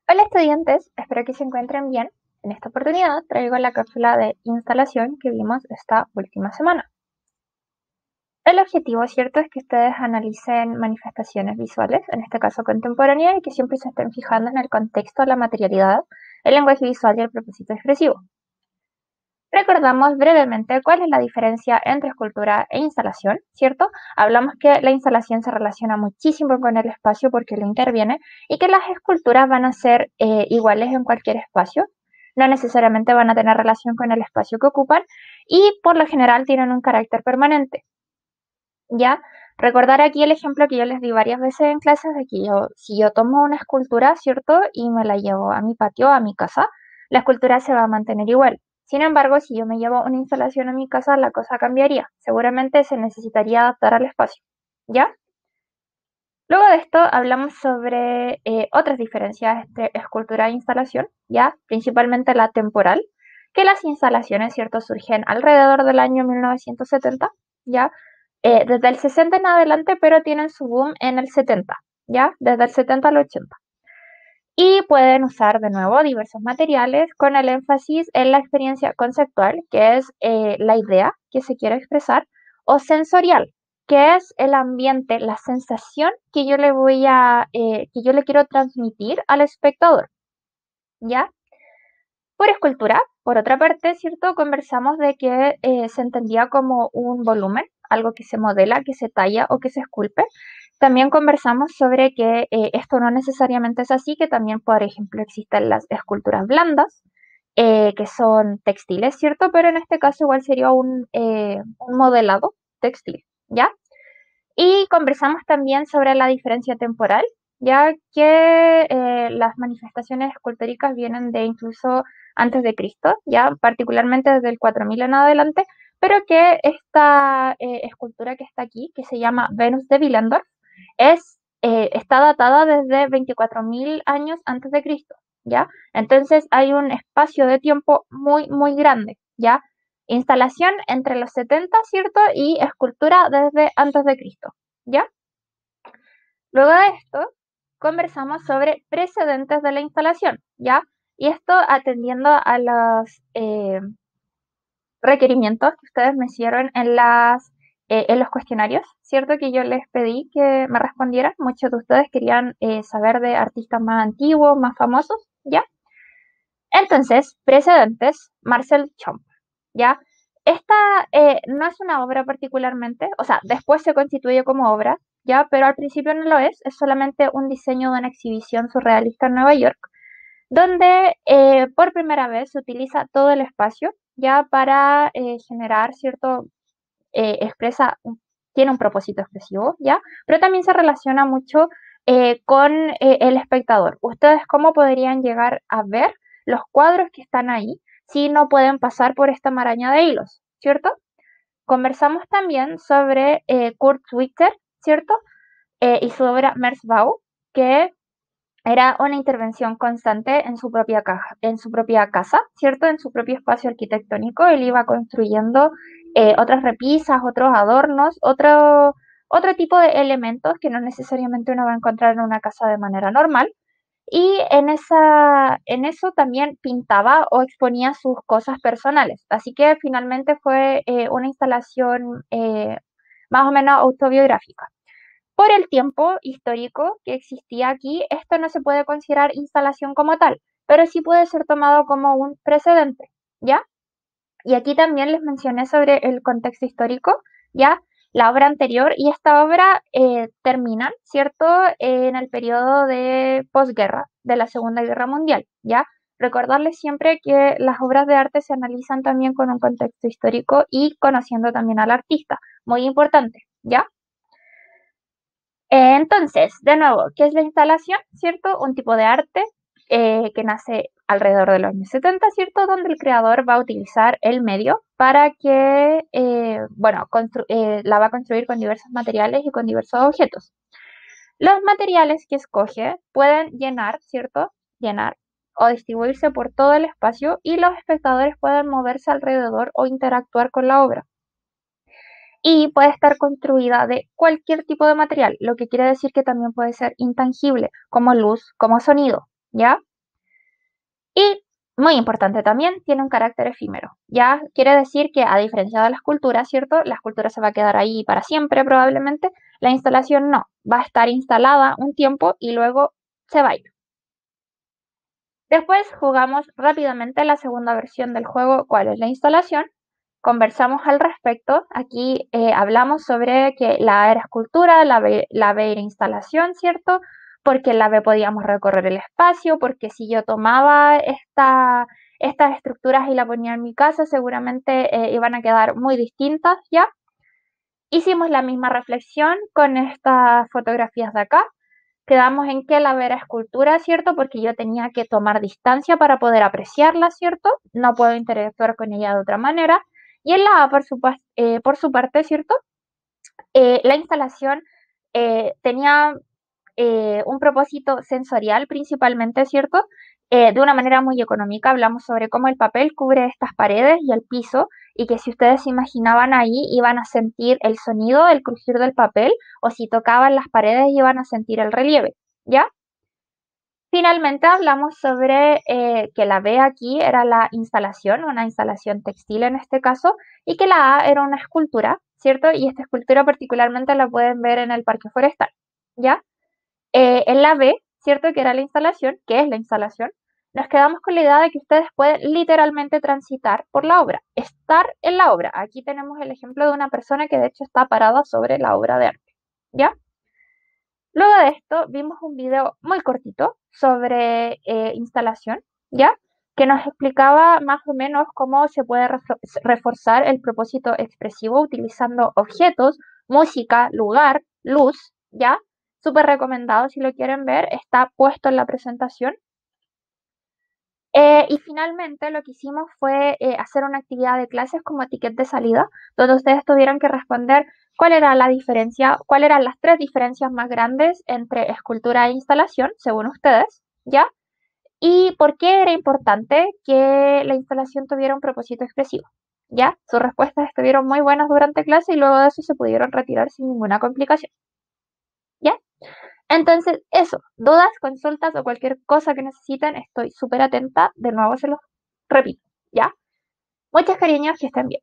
Hola estudiantes, espero que se encuentren bien. En esta oportunidad traigo la cápsula de instalación que vimos esta última semana. El objetivo, cierto, es que ustedes analicen manifestaciones visuales, en este caso contemporáneas, y que siempre se estén fijando en el contexto, la materialidad, el lenguaje visual y el propósito expresivo. Recordamos brevemente cuál es la diferencia entre escultura e instalación, ¿cierto? Hablamos que la instalación se relaciona muchísimo con el espacio porque lo interviene y que las esculturas van a ser iguales en cualquier espacio, no necesariamente van a tener relación con el espacio que ocupan y por lo general tienen un carácter permanente, ¿ya? Recordar aquí el ejemplo que yo les di varias veces en clases de que si yo tomo una escultura, ¿cierto? Y me la llevo a mi patio, a mi casa, la escultura se va a mantener igual. Sin embargo, si yo me llevo una instalación a mi casa, la cosa cambiaría. Seguramente se necesitaría adaptar al espacio, ¿ya? Luego de esto hablamos sobre otras diferencias entre escultura e instalación, ¿ya? Principalmente la temporal, que las instalaciones, ¿cierto? Surgen alrededor del año 1970, ¿ya? Desde el 60 en adelante, pero tienen su boom en el 70, ¿ya? Desde el 70 al 80. Y pueden usar de nuevo diversos materiales con el énfasis en la experiencia conceptual, que es la idea que se quiere expresar, o sensorial, que es el ambiente, la sensación que yo que yo le quiero transmitir al espectador, ¿ya? Por escultura, por otra parte, ¿cierto? Conversamos de que se entendía como un volumen, algo que se modela, que se talla o que se esculpe. También conversamos sobre que esto no necesariamente es así, que también, por ejemplo, existen las esculturas blandas, que son textiles, ¿cierto? Pero en este caso igual sería un modelado textil, ¿ya? Y conversamos también sobre la diferencia temporal, ya que las manifestaciones escultóricas vienen de incluso antes de Cristo, ya particularmente desde el 4000 en adelante, pero que esta escultura que está aquí, que se llama Venus de Willendorf, está datada desde 24.000 años antes de Cristo, ¿ya? Entonces hay un espacio de tiempo muy, muy grande, ¿ya? Instalación entre los 70, ¿cierto? Y escultura desde antes de Cristo, ¿ya? Luego de esto, conversamos sobre precedentes de la instalación, ¿ya? Y esto atendiendo a los requerimientos que ustedes me hicieron en los cuestionarios, ¿cierto? Que yo les pedí que me respondieran. Muchos de ustedes querían saber de artistas más antiguos, más famosos, ¿ya? Entonces, precedentes, Marcel Chomp, ¿ya? Esta no es una obra particularmente, o sea, después se constituye como obra, ¿ya? Pero al principio no lo es solamente un diseño de una exhibición surrealista en Nueva York, donde por primera vez se utiliza todo el espacio, ya para generar cierto, expresa, tiene un propósito expresivo, ¿ya? Pero también se relaciona mucho con el espectador. ¿Ustedes cómo podrían llegar a ver los cuadros que están ahí si no pueden pasar por esta maraña de hilos, ¿cierto? Conversamos también sobre Kurt Schwitter, ¿cierto? Y su obra Merzbau, que era una intervención constante en su propia en su propia casa, ¿cierto? En su propio espacio arquitectónico. Él iba construyendo otras repisas, otros adornos, otro tipo de elementos que no necesariamente uno va a encontrar en una casa de manera normal. Y en eso también pintaba o exponía sus cosas personales. Así que finalmente fue una instalación más o menos autobiográfica. Por el tiempo histórico que existía aquí, esto no se puede considerar instalación como tal, pero sí puede ser tomado como un precedente, ¿ya? Y aquí también les mencioné sobre el contexto histórico, ¿ya? La obra anterior y esta obra terminan, ¿cierto? En el periodo de posguerra, de la Segunda Guerra Mundial, ¿ya? Recordarles siempre que las obras de arte se analizan también con un contexto histórico y conociendo también al artista, muy importante, ¿ya? Entonces, de nuevo, ¿qué es la instalación? ¿Cierto? Un tipo de arte que nace alrededor de los años 70, ¿cierto? Donde el creador va a utilizar el medio para que, bueno, la va a construir con diversos materiales y con diversos objetos. Los materiales que escoge pueden llenar, ¿cierto? Llenar o distribuirse por todo el espacio y los espectadores pueden moverse alrededor o interactuar con la obra y puede estar construida de cualquier tipo de material, lo que quiere decir que también puede ser intangible, como luz, como sonido, ¿ya? Y, muy importante también, tiene un carácter efímero. Ya quiere decir que, a diferencia de la escultura, ¿cierto? La escultura se va a quedar ahí para siempre probablemente. La instalación no. Va a estar instalada un tiempo y luego se va a ir. Después jugamos rápidamente la segunda versión del juego, cuál es la instalación. Conversamos al respecto. Aquí hablamos sobre que la A era escultura, la B era instalación, ¿cierto? Porque en la B podíamos recorrer el espacio, porque si yo tomaba estas estructuras y la ponía en mi casa, seguramente iban a quedar muy distintas, ¿ya? Hicimos la misma reflexión con estas fotografías de acá. Quedamos en que la B era escultura, ¿cierto? Porque yo tenía que tomar distancia para poder apreciarla, ¿cierto? No puedo interactuar con ella de otra manera. Y en la A, por su parte, ¿cierto? La instalación tenía un propósito sensorial principalmente, ¿cierto? De una manera muy económica, hablamos sobre cómo el papel cubre estas paredes y el piso, y que si ustedes se imaginaban ahí iban a sentir el sonido, el crujir del papel, o si tocaban las paredes iban a sentir el relieve, ¿ya? Finalmente hablamos sobre que la B aquí era la instalación, una instalación textil en este caso, y que la A era una escultura, ¿cierto? Y esta escultura particularmente la pueden ver en el Parque Forestal, ¿ya? En la B, ¿cierto? Que era la instalación, que es la instalación, nos quedamos con la idea de que ustedes pueden literalmente transitar por la obra, estar en la obra. Aquí tenemos el ejemplo de una persona que de hecho está parada sobre la obra de arte, ¿ya? Luego de esto vimos un video muy cortito sobre instalación, ¿ya? Que nos explicaba más o menos cómo se puede reforzar el propósito expresivo utilizando objetos, música, lugar, luz, ¿ya? Súper recomendado si lo quieren ver, está puesto en la presentación. Y finalmente lo que hicimos fue hacer una actividad de clases como ticket de salida, donde ustedes tuvieron que responder cuál era la diferencia, cuáles eran las tres diferencias más grandes entre escultura e instalación, según ustedes, ¿ya? Y por qué era importante que la instalación tuviera un propósito expresivo, ¿ya? Sus respuestas estuvieron muy buenas durante clase y luego de eso se pudieron retirar sin ninguna complicación, ¿ya? Entonces, eso, dudas, consultas o cualquier cosa que necesiten, estoy súper atenta. De nuevo se los repito, ¿ya? Muchos cariños, que estén bien.